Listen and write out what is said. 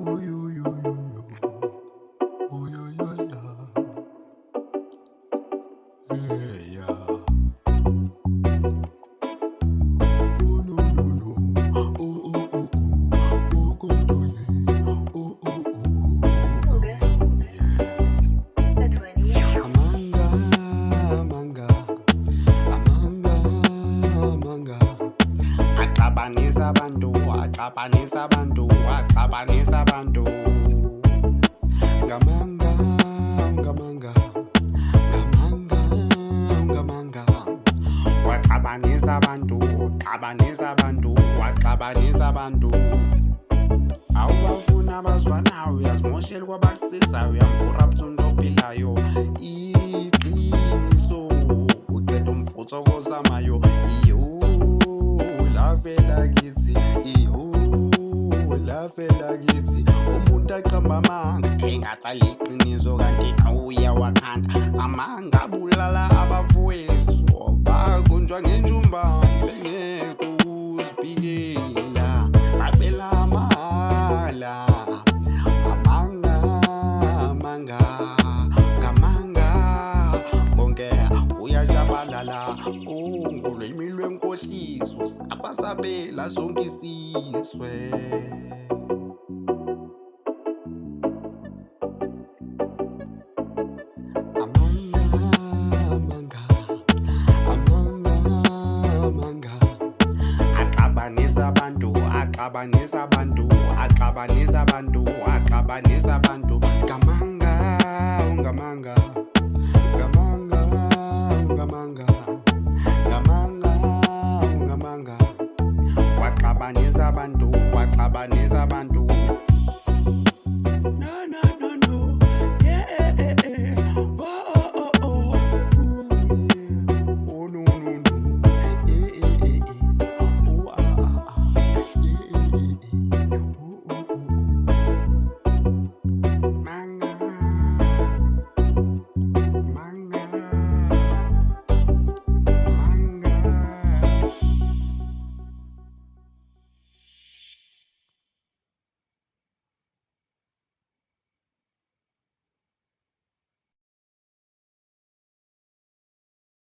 Oh, yo, yo, yo, yo. Oh, yo, yo, yo. Hey, yeah. Oh, no, no, no. Oh, oh, oh, oh. Oh, God, oh, yeah. Oh, oh, oh, oh. August Oh, yeah. the 20th. Amanga, amanga. Amanga, amanga. Axabanisa abantu, axabanisa abantu, axabanisa abantu. Ngamanga, ngamanga, ngamanga, ngamanga. Waxabanisa abantu, xabanisa abantu, waxabanisa abantu. Awubafuna abazifanayo, uyazimoshela kwabakusizayo, uyamkoraptha umuntu ophilayo. Iqiniso, uqeda umfutho kozamayo. Iyo, lafela kithi, iyo, lafela kithi. Umuntu aqamba amanga, engathi aliqiniso kanti awuyawakhanda. Amanga abulala abafowethu, bakhunjwa ngenjumba, bengekho ukuzibikela. Babela amala, amanga, amanga, ngamanga, bonke uyajabalala. Ngolwimi lwenkohliso, sapasabela sonke isizwe. Amanga, amanga, amanga, amanga. Axabanisa abantu, axabanisa abantu, axabanisa abantu, axabanisa abantu. Ngamanga, ngamanga, ngamanga, ngamanga, ngamanga, ngamanga. Waxabanisa abantu, waxabanisa abantu.